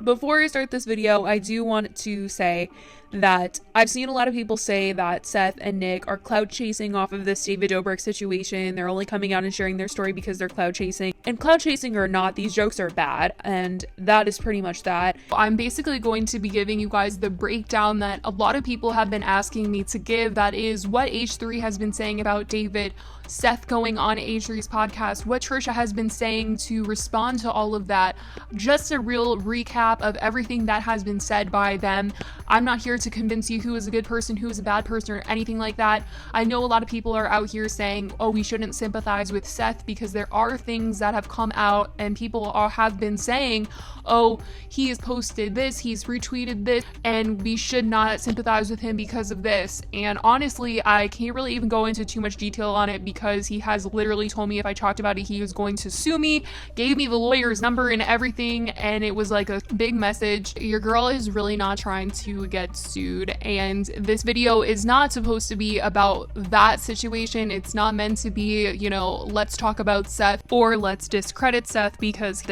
Before I start this video, I do want to say that I've seen a lot of people say that Seth and Nick are clout chasing off of this David Dobrik situation. They're only coming out and sharing their story because they're clout chasing. And clout chasing or not, these jokes are bad, and that is pretty much that. I'm basically going to be giving you guys the breakdown that a lot of people have been asking me to give. That is what H3 has been saying about David, Seth going on H3's podcast, what Trisha has been saying to respond to all of that. Just a real recap of everything that has been said by them. I'm not here to convince you who is a good person, who is a bad person, or anything like that. I know a lot of people are out here saying, oh, we shouldn't sympathize with Seth because there are things that have come out and people have been saying, oh, he has posted this, he's retweeted this, and we should not sympathize with him because of this. And honestly, I can't really even go into too much detail on it because he has literally told me if I talked about it, he was going to sue me, gave me the lawyer's number and everything, and it was like a big message. Your girl is really not trying to get sued, and this video is not supposed to be about that situation. It's not meant to be, you know, let's talk about Seth or let's discredit Seth, because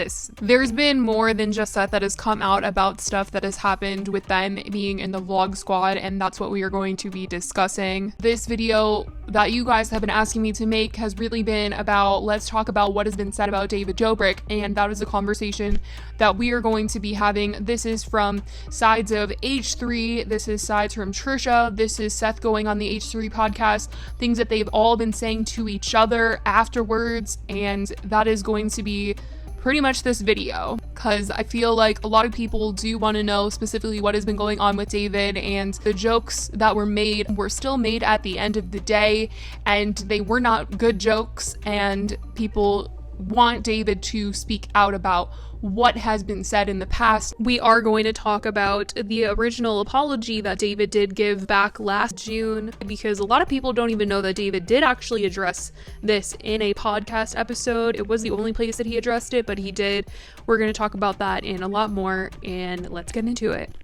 there's been more than just Seth that has come out about stuff that has happened with them being in the vlog squad, and that's what we are going to be discussing. This video that you guys have been asking me to make has really been about, let's talk about what has been said about David Dobrik, and that is a conversation that we are going to be having. This is from sides of H3, this is sides from Trisha, this is Seth going on the H3 podcast, things that they've all been saying to each other afterwards, and that is going to be pretty much this video, because I feel like a lot of people do want to know specifically what has been going on with David, and the jokes that were made were still made at the end of the day, and they were not good jokes, and people want David to speak out about what has been said in the past. We are going to talk about the original apology that David did give back last June, because a lot of people don't even know that David did actually address this in a podcast episode. It was the only place that he addressed it, but he did. We're going to talk about that and a lot more, and let's get into it.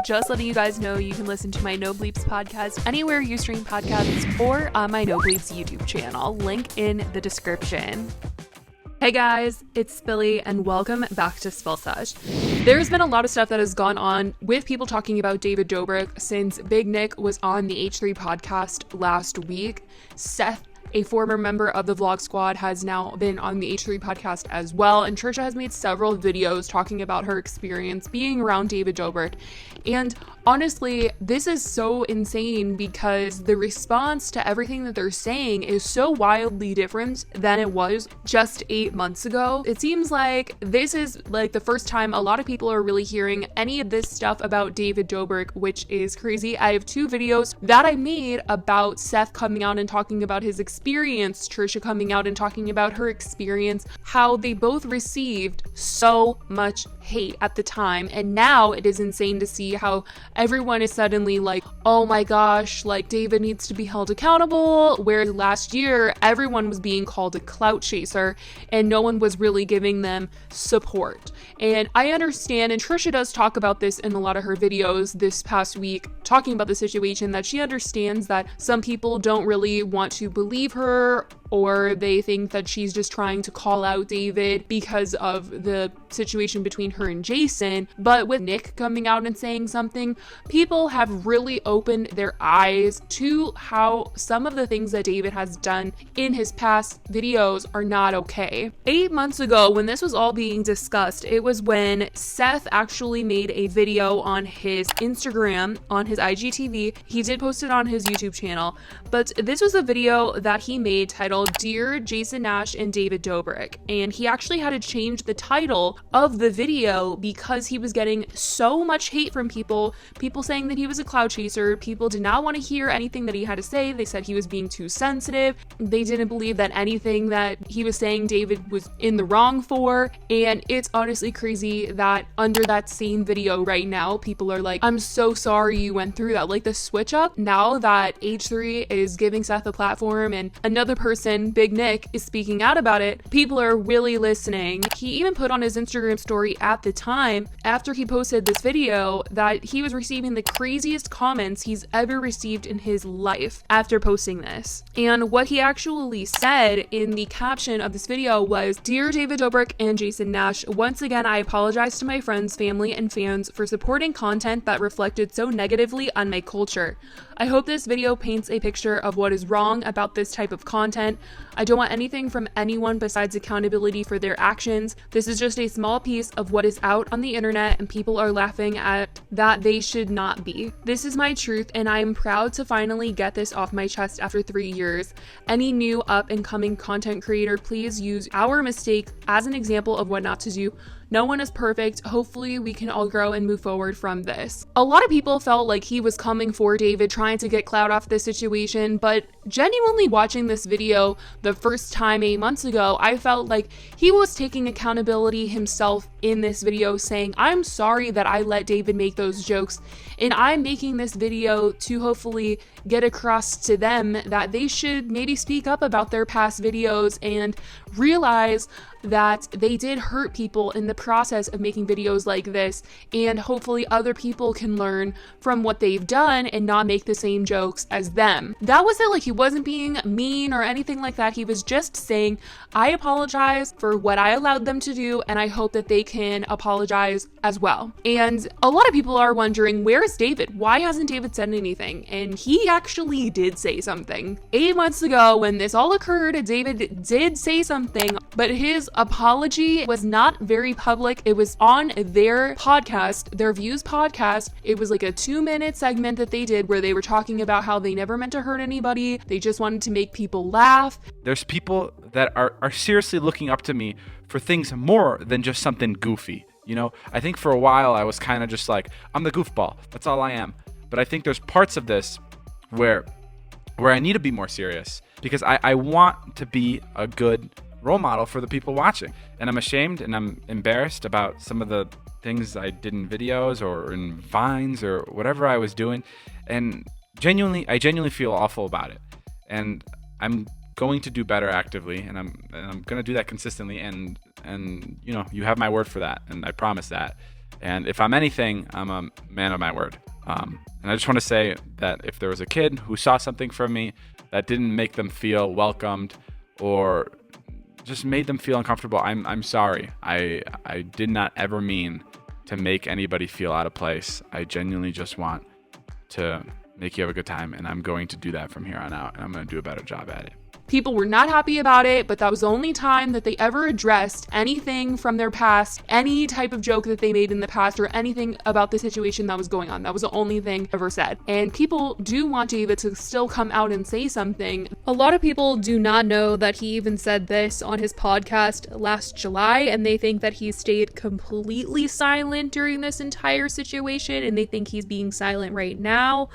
Just letting you guys know, you can listen to my No Bleeps podcast anywhere you stream podcasts or on my No Bleeps YouTube channel, link in the description. Hey guys, it's Billy and welcome back to Sesh. There's been a lot of stuff that has gone on with people talking about David Dobrik since Big Nick was on the H3 podcast last week. Seth, a former member of the vlog squad, has now been on the H3 podcast as well, and Trisha has made several videos talking about her experience being around David Dobrik. And honestly, this is so insane because the response to everything that they're saying is so wildly different than it was just 8 months ago. It seems like this is like the first time a lot of people are really hearing any of this stuff about David Dobrik, which is crazy. I have 2 videos that I made about Seth coming out and talking about his experience, Trisha coming out and talking about her experience, how they both received so much hate at the time, and now it is insane to see how everyone is suddenly like, oh my gosh, like David needs to be held accountable, whereas last year everyone was being called a clout chaser and no one was really giving them support. And I understand, and Trisha does talk about this in a lot of her videos this past week, talking about the situation, that she understands that some people don't really want to believe her, or they think that she's just trying to call out David because of the situation between her and Jason. But with Nick coming out and saying something, people have really opened their eyes to how some of the things that David has done in his past videos are not okay. 8 months ago, when this was all being discussed, it was when Seth actually made a video on his Instagram, on his IGTV. He did post it on his YouTube channel, but this was a video that he made titled Dear Jason Nash and David Dobrik, and he actually had to change the title of the video because he was getting so much hate from people saying that he was a clout chaser. People did not want to hear anything that he had to say. They said he was being too sensitive. They didn't believe that anything that he was saying David was in the wrong for, and it's honestly crazy that under that same video right now, people are like, I'm so sorry you went through that. Like, the switch up now that H3 is giving Seth a platform and another person person, Big Nick, is speaking out about it, people are really listening. He even put on his Instagram story at the time, after he posted this video, that he was receiving the craziest comments he's ever received in his life after posting this. And what he actually said in the caption of this video was, "Dear David Dobrik and Jason Nash, once again I apologize to my friends, family, and fans for supporting content that reflected so negatively on my culture. I hope this video paints a picture of what is wrong about this type of content. I don't want anything from anyone besides accountability for their actions. This is just a small piece of what is out on the internet and people are laughing at that they should not be. This is my truth and I am proud to finally get this off my chest after 3 years. Any new up and coming content creator, please use our mistake as an example of what not to do. No one is perfect. Hopefully we can all grow and move forward from this." A lot of people felt like he was coming for David, trying to get clout off this situation, but genuinely watching this video the first time 8 months ago, I felt like he was taking accountability himself in this video, saying, "I'm sorry that I let David make those jokes, and I'm making this video to hopefully get across to them that they should maybe speak up about their past videos and realize that they did hurt people in the process of making videos like this, and hopefully other people can learn from what they've done and not make the same jokes as them." That was it. Like, he wasn't being mean or anything like that. He was just saying, "I apologize for what I allowed them to do, and I hope that they can apologize as well." And a lot of people are wondering, where is David? Why hasn't David said anything? And he actually did say something. 8 months ago, when this all occurred, David did say something, but his apology was not very public. It was on their podcast, their Views podcast. It was like a 2-minute segment that they did where they were talking about how they never meant to hurt anybody. They just wanted to make people laugh. There's people that are seriously looking up to me for things more than just something goofy. You know, I think for a while I was kind of just like, I'm the goofball. That's all I am. But I think there's parts of this where I need to be more serious, because I want to be a good role model for the people watching. And I'm ashamed and I'm embarrassed about some of the things I did in videos or in Vines or whatever I was doing. And I genuinely feel awful about it. And I'm going to do better actively, and I'm going to do that consistently. And you know, you have my word for that, and I promise that. And if I'm anything, I'm a man of my word. And I just want to say that if there was a kid who saw something from me that didn't make them feel welcomed or just made them feel uncomfortable, I'm sorry. I did not ever mean to make anybody feel out of place. I genuinely just want to make you have a good time, and I'm going to do that from here on out, and I'm going to do a better job at it. People were not happy about it, but that was the only time that they ever addressed anything from their past, any type of joke that they made in the past, or anything about the situation that was going on. That was the only thing ever said. And people do want David to still come out and say something. A lot of people do not know that he even said this on his podcast last July, and they think that he stayed completely silent during this entire situation, and they think he's being silent right now.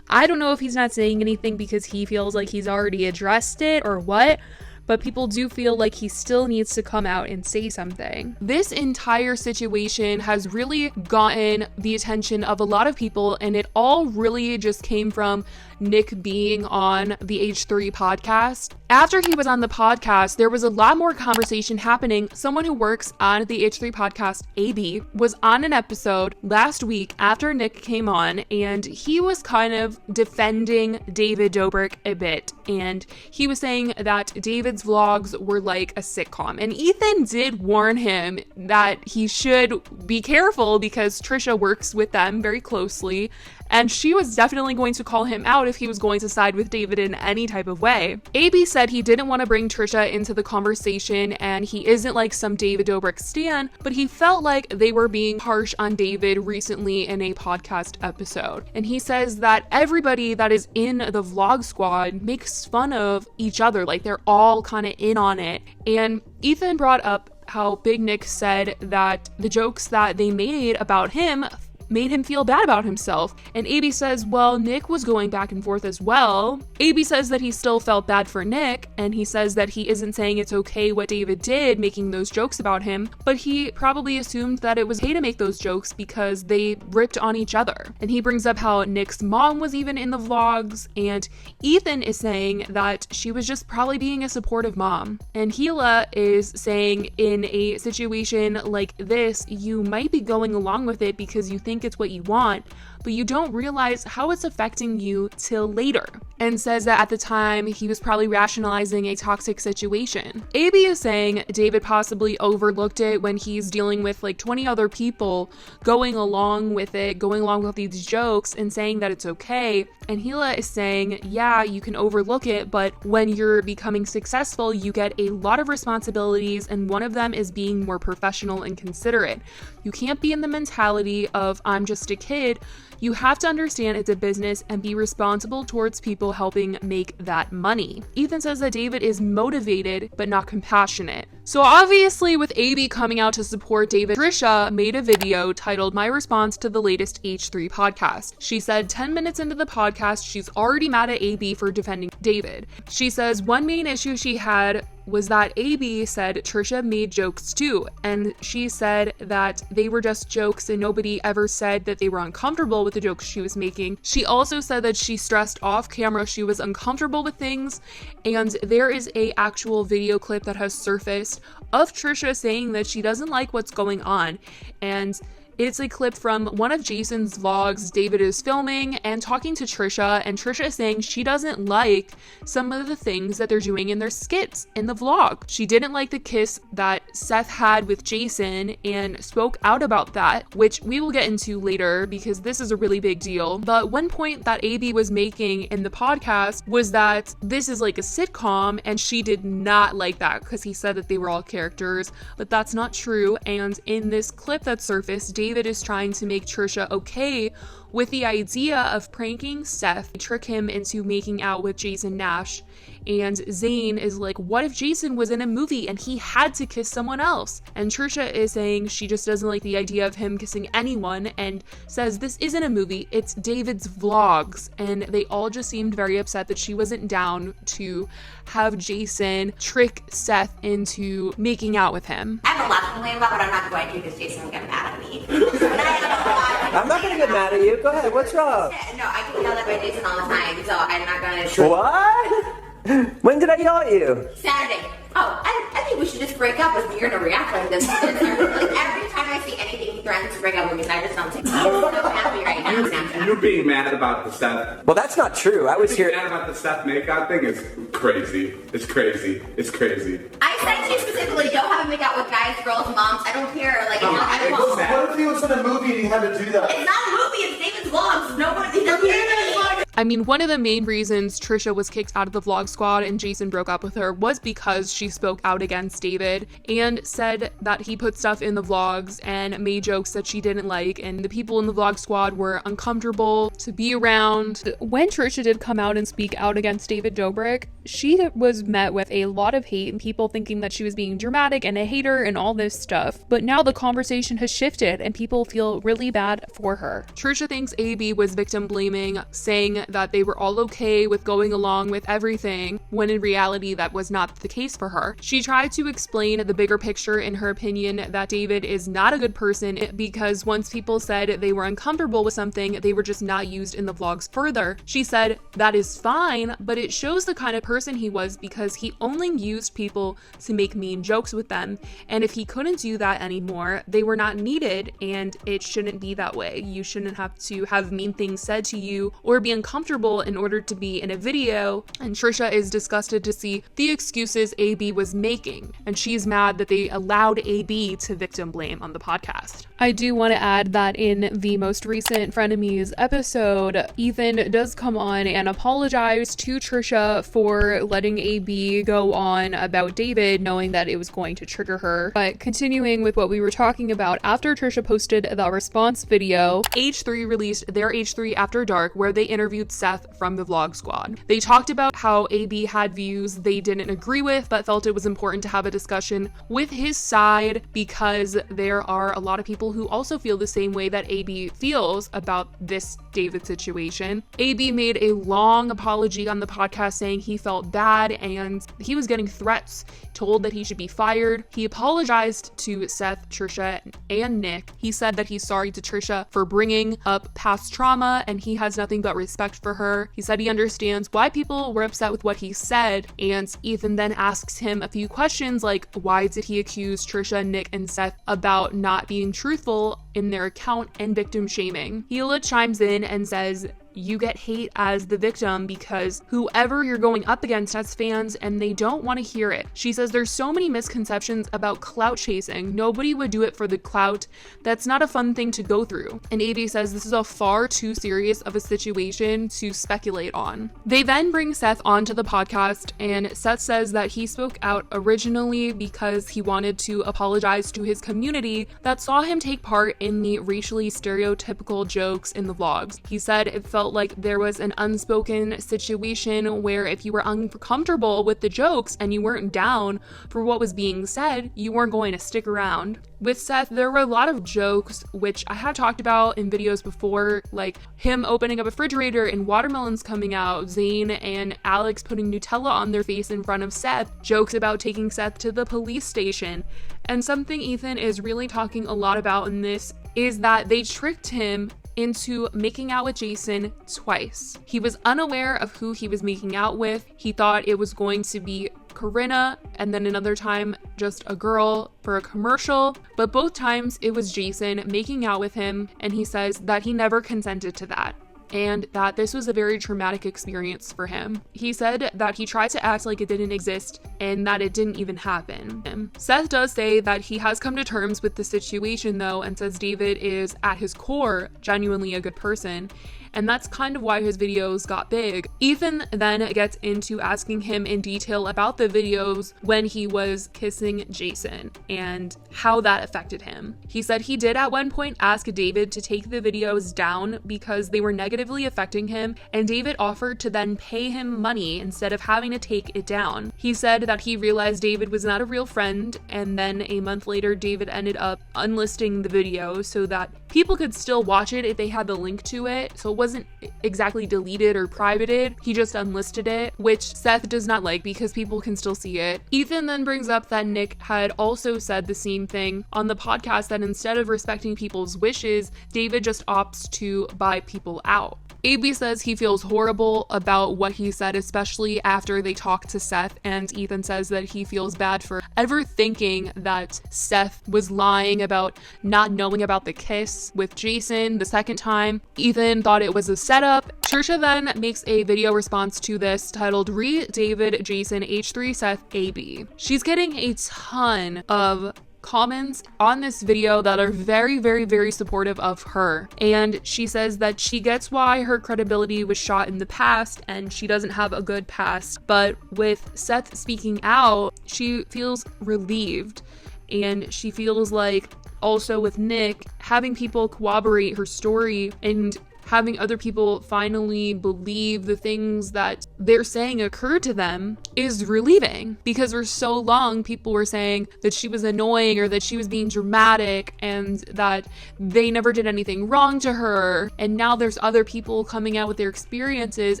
I don't know if he's not saying anything because he feels like he's already addressed it or what, but people do feel like he still needs to come out and say something. This entire situation has really gotten the attention of a lot of people, and it all really just came from Nick being on the H3 podcast. After he was on the podcast, there was a lot more conversation happening. Someone who works on the H3 podcast, AB, was on an episode last week after Nick came on, and he was kind of defending David Dobrik a bit. And he was saying that David's vlogs were like a sitcom. And Ethan did warn him that he should be careful because Trisha works with them very closely. And she was definitely going to call him out if he was going to side with David in any type of way. AB said he didn't want to bring Trisha into the conversation, and he isn't like some David Dobrik stan, but he felt like they were being harsh on David recently in a podcast episode. And he says that everybody that is in the vlog squad makes fun of each other, like they're all kind of in on it. And Ethan brought up how Big Nick said that the jokes that they made about him made him feel bad about himself. And AB says, well, Nick was going back and forth as well. AB says that he still felt bad for Nick, and he says that he isn't saying it's okay what David did, making those jokes about him, but he probably assumed that it was okay to make those jokes because they ripped on each other. And he brings up how Nick's mom was even in the vlogs, and Ethan is saying that she was just probably being a supportive mom. And Gila is saying in a situation like this, you might be going along with it because you think it's what you want, but you don't realize how it's affecting you till later. And says that at the time, he was probably rationalizing a toxic situation. AB is saying David possibly overlooked it when he's dealing with like 20 other people going along with it, going along with these jokes and saying that it's okay. And Gila is saying, yeah, you can overlook it, but when you're becoming successful, you get a lot of responsibilities, and one of them is being more professional and considerate. You can't be in the mentality of, I'm just a kid. You have to understand it's a business and be responsible towards people helping make that money. Ethan says that David is motivated but not compassionate. So obviously with AB coming out to support David, Trisha made a video titled My Response to the Latest H3 Podcast. She said 10 minutes into the podcast, she's already mad at AB for defending David. She says one main issue she had was that AB said Trisha made jokes too, and she said that they were just jokes and nobody ever said that they were uncomfortable with the jokes she was making. She also said that she stressed off camera she was uncomfortable with things, and there is a actual video clip that has surfaced of Trisha saying that she doesn't like what's going on, and it's a clip from one of Jason's vlogs. David is filming and talking to Trisha, and Trisha is saying she doesn't like some of the things that they're doing in their skits in the vlog. She didn't like the kiss that Seth had with Jason and spoke out about that, which we will get into later because this is a really big deal. But one point that AB was making in the podcast was that this is like a sitcom, and she did not like that because he said that they were all characters, but that's not true. And in this clip that surfaced, David is trying to make Trisha okay with the idea of pranking Seth, trick him into making out with Jason Nash. And Zane is like, what if Jason was in a movie and he had to kiss someone else? And Trisha is saying she just doesn't like the idea of him kissing anyone, and says this isn't a movie, it's David's vlogs. And they all just seemed very upset that she wasn't down to have Jason trick Seth into making out with him. I have a lot to complain about, but I'm not going to because Jason will get mad at me. I'm not going to get mad at you. Go ahead. What's wrong? No, I get yelled at by Jason all the time, so I'm not going to... What? When did I yell at you? Saturday. Oh, I think we should just break up if you're going to react like this. Like, every time I see anything, he threatens to break up with me, and I just don't take it. I'm so happy right now. You being mad about the Seth. Well, that's not true. I was here. Mad about the Seth makeout thing is crazy. It's crazy. It's crazy. I said to you specifically, don't have a make out with guys, girls, moms. I don't care. Like, what if he was in a movie and he had to do that? It's not a movie. It's David's vlogs. Nobody doesn't care. I mean, one of the main reasons Trisha was kicked out of the vlog squad and Jason broke up with her was because she spoke out against David and said that he put stuff in the vlogs and made jokes that she didn't like, and the people in the vlog squad were uncomfortable to be around. When Trisha did come out and speak out against David Dobrik, she was met with a lot of hate and people thinking that she was being dramatic and a hater and all this stuff. But now the conversation has shifted and people feel really bad for her. Trisha thinks AB was victim blaming, saying that they were all okay with going along with everything, when in reality that was not the case for her. She tried to explain the bigger picture in her opinion that David is not a good person because once people said they were uncomfortable with something, they were just not used in the vlogs further. She said that is fine, but it shows the kind of person he was because he only used people to make mean jokes with them, and if he couldn't do that anymore, they were not needed, and it shouldn't be that way. You shouldn't have to have mean things said to you or be uncomfortable in order to be in a video. And Trisha is disgusted to see the excuses AB was making, and she's mad that they allowed AB to victim blame on the podcast. I do want to add that in the most recent Frenemies episode, Ethan does come on and apologize to Trisha for letting AB go on about David, knowing that it was going to trigger her. But continuing with what we were talking about, after Trisha posted the response video, H3 released their H3 After Dark, where they interviewed interviewed Seth from the Vlog Squad. They talked about how AB had views they didn't agree with, but felt it was important to have a discussion with his side because there are a lot of people who also feel the same way that AB feels about this David situation. AB made a long apology on the podcast saying he felt bad and he was getting threats, told that he should be fired. He apologized to Seth, Trisha, and Nick. He said that he's sorry to Trisha for bringing up past trauma and he has nothing but respect for her. He said he understands why people were upset with what he said, and Ethan then asks him a few questions like why did he accuse Trisha, Nick, and Seth about not being truthful in their account and victim shaming. Hila chimes in and says, you get hate as the victim because whoever you're going up against has fans and they don't want to hear it. She says there's so many misconceptions about clout chasing. Nobody would do it for the clout. That's not a fun thing to go through. And AB says this is a far too serious of a situation to speculate on. They then bring Seth onto the podcast and Seth says that he spoke out originally because he wanted to apologize to his community that saw him take part in the racially stereotypical jokes in the vlogs. He said it felt like there was an unspoken situation where if you were uncomfortable with the jokes and you weren't down for what was being said, you weren't going to stick around. With Seth, there were a lot of jokes, which I have talked about in videos before, like him opening up a refrigerator and watermelons coming out, Zane and Alex putting Nutella on their face in front of Seth, jokes about taking Seth to the police station. And something Ethan is really talking a lot about in this is that they tricked him into making out with Jason twice. He was unaware of who he was making out with. He thought it was going to be Corinna and then another time just a girl for a commercial, but both times it was Jason making out with him, and he says that he never consented to that and that this was a very traumatic experience for him. He said that he tried to act like it didn't exist and that it didn't even happen. Seth does say that he has come to terms with the situation though, and says David is at his core genuinely a good person, and that's kind of why his videos got big. Ethan then gets into asking him in detail about the videos when he was kissing Jason and how that affected him. He said he did at one point ask David to take the videos down because they were negatively affecting him, and David offered to then pay him money instead of having to take it down. He said that he realized David was not a real friend, and then a month later David ended up unlisting the video so that people could still watch it if they had the link to it, so it wasn't exactly deleted or privated. He just unlisted it, which Seth does not like because people can still see it. Ethan then brings up that Nick had also said the same thing on the podcast, that instead of respecting people's wishes, David just opts to buy people out. AB says he feels horrible about what he said, especially after they talked to Seth, and Ethan says that he feels bad for ever thinking that Seth was lying about not knowing about the kiss with Jason the second time. Ethan thought it was a setup. Trisha then makes a video response to this titled David, Jason, H3, Seth, AB. She's getting a ton of comments on this video that are very, very, very supportive of her. And she says that she gets why her credibility was shot in the past and she doesn't have a good past. But with Seth speaking out, she feels relieved. And she feels like also with Nick, having people corroborate her story and having other people finally believe the things that they're saying occurred to them is relieving, because for so long people were saying that she was annoying or that she was being dramatic and that they never did anything wrong to her, and now there's other people coming out with their experiences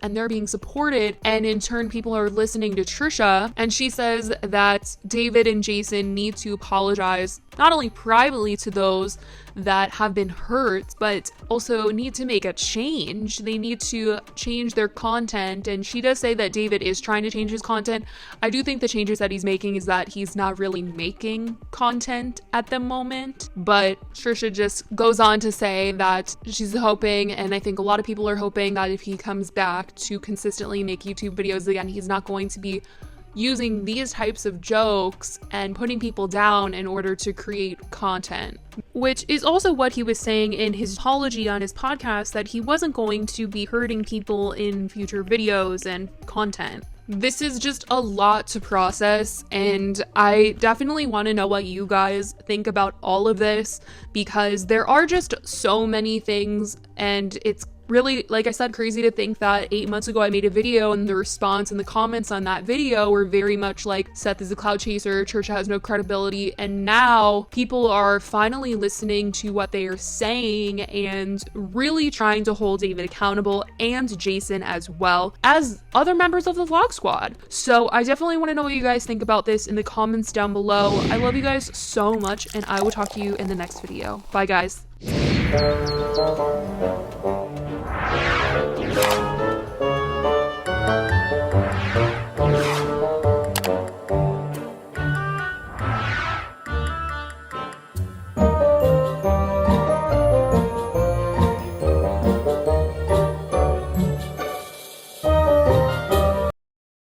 and they're being supported, and in turn people are listening to Trisha. And she says that David and Jason need to apologize not only privately to those that have been hurt, but also need to make a change. They need to change their content, and she does say that David is trying to change his content. I do think the changes that he's making is that he's not really making content at the moment, but Trisha just goes on to say that she's hoping, and I think a lot of people are hoping, that if he comes back to consistently make YouTube videos again, he's not going to be using these types of jokes and putting people down in order to create content, which is also what he was saying in his apology on his podcast, that he wasn't going to be hurting people in future videos and content. This is just a lot to process, and I definitely want to know what you guys think about all of this, because there are just so many things, and it's really, like I said, crazy to think that 8 months ago I made a video and the response and the comments on that video were very much like, Seth is a cloud chaser, Trisha has no credibility, and now people are finally listening to what they are saying and really trying to hold David accountable, and Jason as well, as other members of the Vlog Squad. So I definitely want to know what you guys think about this in the comments down below. I love you guys so much, and I will talk to you in the next video. Bye, guys.